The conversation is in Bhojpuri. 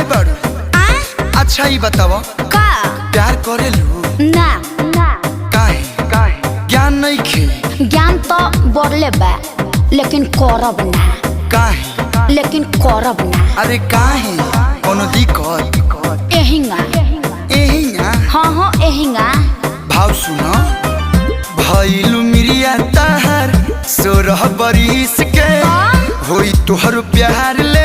काहे बाड़ू? अच्छा ही बताओ का प्यार करेलू ना काहे? ज्ञान नहीं खे? ज्ञान तो बढ़ले बा लेकिन करब ना। काहे? लेकिन करब ना। अरे काहे? कोनो दिक्कत? एहिंगा एहिंगा? हाँ एहिंगा। भाव सुनो भइलू मिरिया ताहार 16 बरिस के होई तोहर प्यार ले